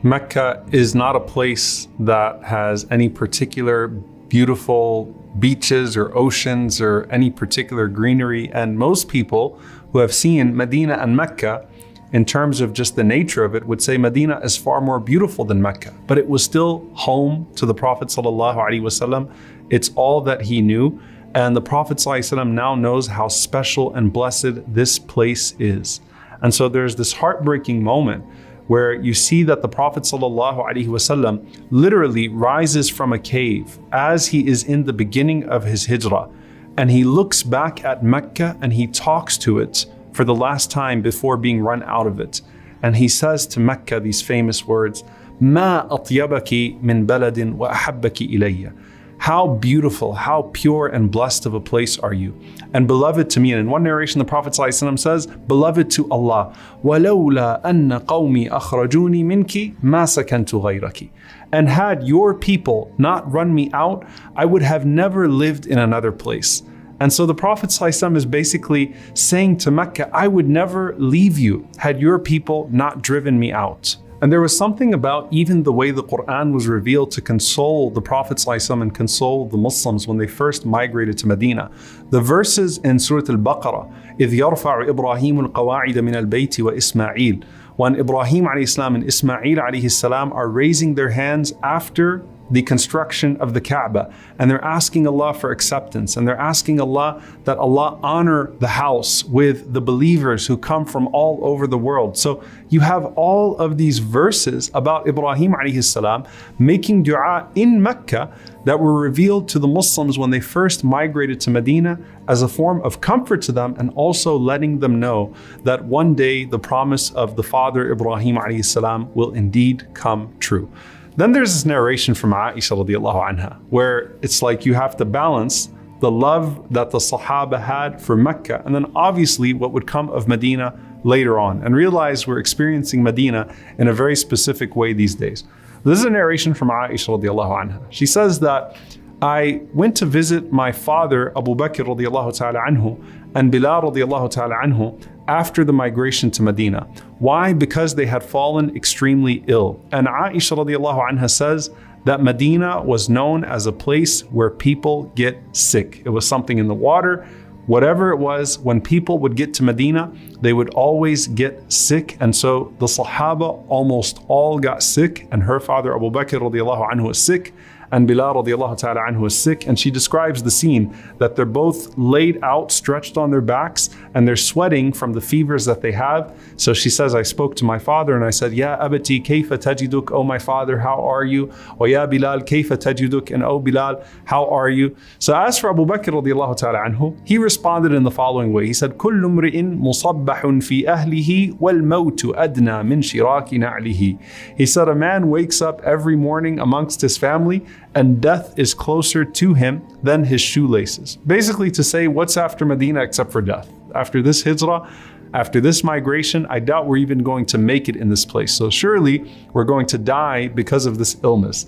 Mecca is not a place that has any particular beautiful beaches or oceans or any particular greenery. And most people who have seen Medina and Mecca, in terms of just the nature of it, would say Medina is far more beautiful than Mecca. But it was still home to the Prophet ﷺ. It's all that he knew. And the Prophet ﷺ now knows how special and blessed this place is. And so there's this heartbreaking moment where you see that the Prophet ﷺ literally rises from a cave as he is in the beginning of his hijrah. And he looks back at Mecca and he talks to it for the last time before being run out of it. And he says to Mecca these famous words, "Ma atyabaki min baladin wa ahabbaki ilayya." How beautiful, how pure and blessed of a place are you, and beloved to me. And in one narration, the Prophet ﷺ says, beloved to Allah. وَلَوْلَا أَنَّ قَوْمِي أَخْرَجُونِي مِنْكِ مَا سَكَنْتُ غَيْرَكِ. And had your people not run me out, I would have never lived in another place. And so the Prophet ﷺ is basically saying to Mecca, I would never leave you had your people not driven me out. And there was something about even the way the Quran was revealed to console the Prophet ﷺ and console the Muslims when they first migrated to Medina. The verses in Surah Al-Baqarah, إِذْ يَرْفَعُ إِبْرَاهِيمُ الْقَوَاعِدَ مِنَ الْبَيْتِ وَإِسْمَاعِيلُ. When Ibrahim ﷺ and Ismail ﷺ are raising their hands after the construction of the Kaaba, and they're asking Allah for acceptance, and they're asking Allah that Allah honor the house with the believers who come from all over the world. So you have all of these verses about Ibrahim ﷺ making dua in Mecca that were revealed to the Muslims when they first migrated to Medina as a form of comfort to them, and also letting them know that one day the promise of the father Ibrahim ﷺ will indeed come true. Then there's this narration from Aisha radiallahu anha, where it's like you have to balance the love that the Sahaba had for Mecca, and then obviously what would come of Medina later on, and realize we're experiencing Medina in a very specific way these days. This is a narration from Aisha radiallahu anha. She says that I went to visit my father Abu Bakr radiallahu ta'ala anhu and Bilal radiallahu ta'ala anhu after the migration to Medina. Why? Because they had fallen extremely ill. And Aisha radiallahu anha says that Medina was known as a place where people get sick. It was something in the water, whatever it was. When people would get to Medina, they would always get sick. And so the Sahaba almost all got sick, and her father Abu Bakr radiallahu anhu was sick, and Bilal radiallahu ta'ala anhu is sick. And she describes the scene that they're both laid out, stretched on their backs, and they're sweating from the fevers that they have. So she says, I spoke to my father and I said, Ya abati kayfa tajiduk, oh my father, how are you? Wa ya Bilal kayfa tajiduk, and oh Bilal, how are you? So as for Abu Bakr radiallahu ta'ala anhu, he responded in the following way. He said, Kullu mri'in musabbahun fi ahlihi wal mawtu adna min shiraki na'lihi. He said, a man wakes up every morning amongst his family, and death is closer to him than his shoelaces. Basically to say, what's after Medina except for death? After this hijrah, after this migration, I doubt we're even going to make it in this place. So surely we're going to die because of this illness.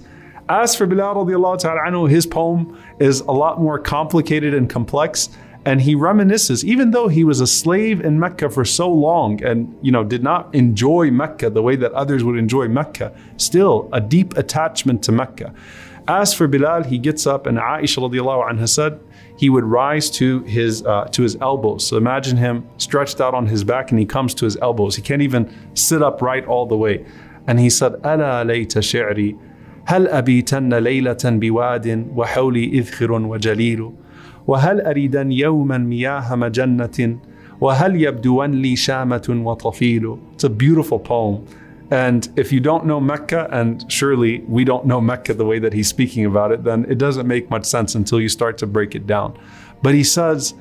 As for Bilal radiallahu ta'ala anhu, his poem is a lot more complicated and complex. And he reminisces, even though he was a slave in Mecca for so long and did not enjoy Mecca the way that others would enjoy Mecca, still a deep attachment to Mecca. As for Bilal, he gets up, and Aisha radiallahu anha said he would rise to his elbows. So imagine him stretched out on his back, and he comes to his elbows. He can't even sit upright all the way. And he said, "Ala layta shi'ri, hal abitanna laylatan biwadin wa hawli idkhirun wa jalilu, wa hal aridan yawman miyaha majannatin, wa hal yabduwan li shamatun wa tafilu." It's a beautiful poem. And if you don't know Mecca, and surely we don't know Mecca the way that he's speaking about it, then it doesn't make much sense until you start to break it down. But he says,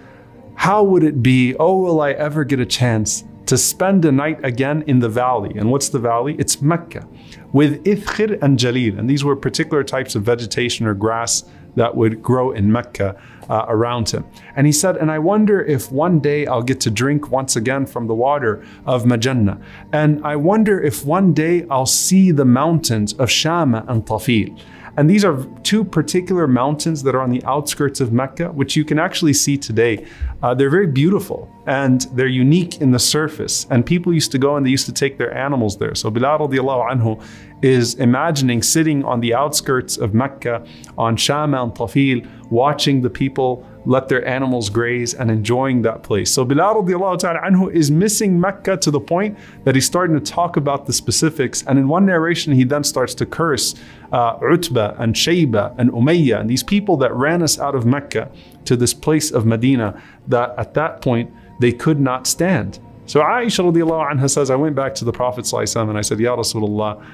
how would it be, oh, will I ever get a chance to spend a night again in the valley? And what's the valley? It's Mecca, with ithkhir and jalil. And these were particular types of vegetation or grass that would grow in Mecca around him. And he said, and I wonder if one day I'll get to drink once again from the water of Majannah. And I wonder if one day I'll see the mountains of Shama and Tafil. And these are two particular mountains that are on the outskirts of Mecca, which you can actually see today. They're very beautiful. and they're unique in the surface. And people used to go and they used to take their animals there. So Bilal radiallahu anhu is imagining sitting on the outskirts of Mecca on Shama and Tafil, watching the people let their animals graze and enjoying that place. So Bilal radiallahu ta'ala anhu is missing Mecca to the point that he's starting to talk about the specifics. And in one narration, he then starts to curse Utbah and Shayba and Umayyah and these people that ran us out of Mecca to this place of Medina that at that point they could not stand. So Aisha radiallahu anha says, I went back to the Prophet sallallahu alaihi wasallam and I said, Ya Rasulullah,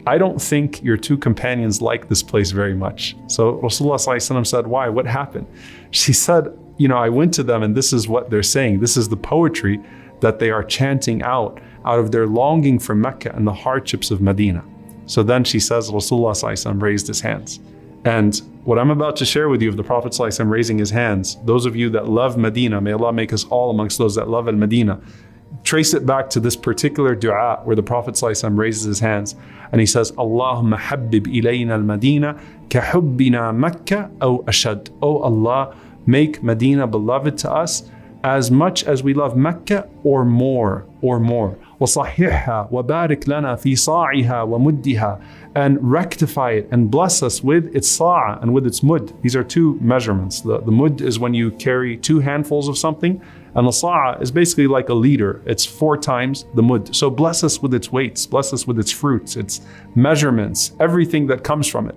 I don't think your two companions like this place very much. So Rasulullah sallallahu alaihi wasallam said, why? What happened? She said, I went to them and this is what they're saying. This is the poetry that they are chanting out of their longing for Mecca and the hardships of Medina. So then she says, Rasulullah sallallahu alaihi wasallam raised his hands. And what I'm about to share with you of the Prophet sallallahu alaihi wasallam raising his hands, those of you that love Medina, may Allah make us all amongst those that love al-Medina, trace it back to this particular dua where the Prophet ﷺ raises his hands and he says, Allahumma habbib ilayna al-Madina ka hubbina Makkah aw ashad. Oh Allah, make Medina beloved to us as much as we love Mecca or more. وَصَحِّحْهَا وَبَارِكْ لَنَا فِي صَاعِهَا وَمُدِّهَا, and rectify it and bless us with its sa'a and with its mud. These are two measurements. The mud is when you carry 2 handfuls of something, and the sa'a is basically like a liter. It's 4 times the mud. So bless us with its weights, bless us with its fruits, its measurements, everything that comes from it.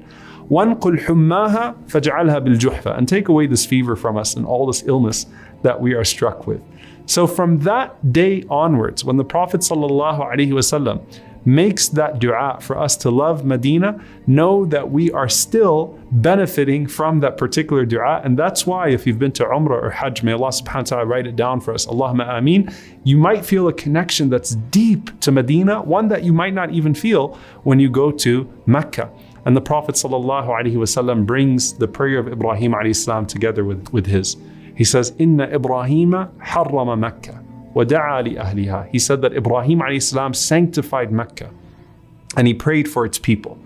وَانْقُلْ حُمَّاهَا فَاجْعَلْهَا بِالْجُحْفَةِ, and take away this fever from us and all this illness that we are struck with. So from that day onwards, when the Prophet ﷺ makes that dua for us to love Medina, know that we are still benefiting from that particular dua. And that's why if you've been to Umrah or Hajj, may Allah subhanahu wa ta'ala write it down for us, Allahumma ameen, you might feel a connection that's deep to Medina, one that you might not even feel when you go to Mecca. And the Prophet ﷺ brings the prayer of Ibrahim alayhi salam together with his. He says, Inna Ibrahima harrama Makkah wa da'a li ahliha. He said that Ibrahim alayhi salam sanctified Mecca and he prayed for its people.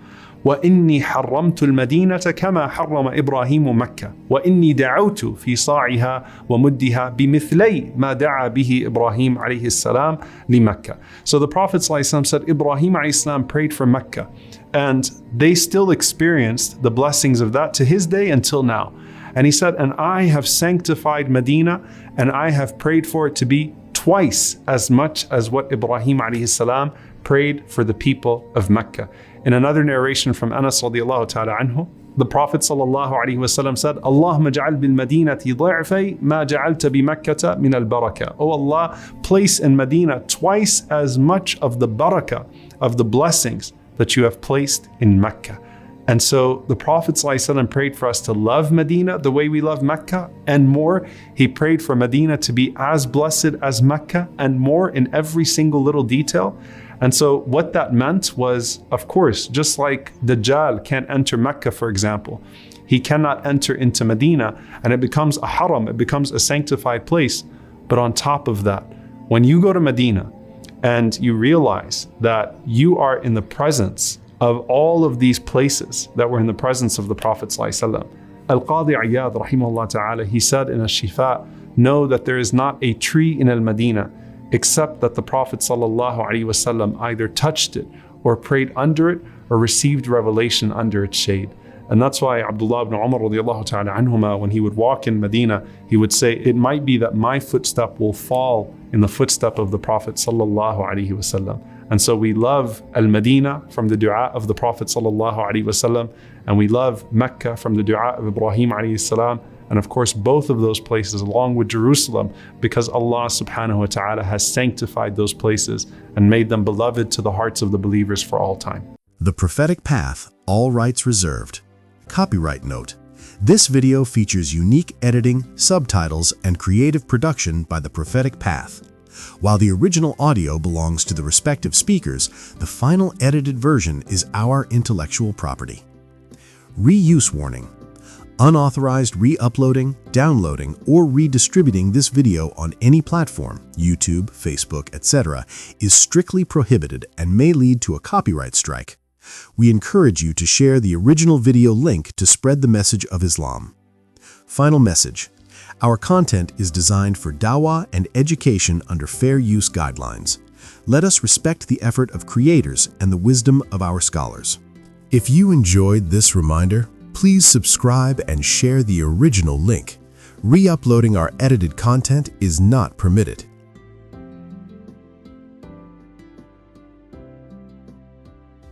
Wa inni harramtu al-Madinata kama harrama Ibrahimu Makkah wa inni da'awtu fi sa'iha wa muddiha bimithlay ma da'a bihi Ibrahim alayhi salam li Makkah. So the Prophet ﷺ said Ibrahim alayhi salam prayed for Mecca and they still experienced the blessings of that to his day until now. And he said, and I have sanctified Medina and I have prayed for it to be twice as much as what Ibrahim alayhi salam prayed for the people of Mecca. In another narration from Anas radiallahu ta'ala anhu, the Prophet sallallahu alayhi wasallam said, Allahumma ja'al bil madinati dha'fay ma ja'alta bi Makkata min al barakah. Oh Allah, place in Medina twice as much of the barakah, of the blessings that you have placed in Mecca. And so the Prophet ﷺ prayed for us to love Medina the way we love Mecca and more. He prayed for Medina to be as blessed as Mecca and more in every single little detail. And so what that meant was, of course, just like Dajjal can't enter Mecca, for example, he cannot enter into Medina and it becomes a haram, it becomes a sanctified place. But on top of that, when you go to Medina and you realize that you are in the presence of all of these places that were in the presence of the Prophet ﷺ. Al-Qadi Iyad rahimahullah ta'ala, he said in Ash-Shifa, know that there is not a tree in Al-Madinah except that the Prophet ﷺ either touched it or prayed under it or received revelation under its shade. And that's why Abdullah ibn Umar radiallahu ta'ala anhuma, when he would walk in Medina, he would say, it might be that my footstep will fall in the footstep of the Prophet ﷺ. And so we love Al-Madinah from the dua of the Prophet ﷺ, and we love Mecca from the dua of Ibrahim alayhi salam, and of course both of those places along with Jerusalem, because Allah subhanahu wa ta'ala has sanctified those places and made them beloved to the hearts of the believers for all time. The Prophetic Path, all rights reserved. Copyright note. This video features unique editing, subtitles, and creative production by The Prophetic Path. While the original audio belongs to the respective speakers, the final edited version is our intellectual property. Reuse warning. Unauthorized re-uploading, downloading, or redistributing this video on any platform, YouTube, Facebook, etc., is strictly prohibited and may lead to a copyright strike. We encourage you to share the original video link to spread the message of Islam. Final message. Our content is designed for dawah and education under fair use guidelines. Let us respect the effort of creators and the wisdom of our scholars. If you enjoyed this reminder, please subscribe and share the original link. Re-uploading our edited content is not permitted.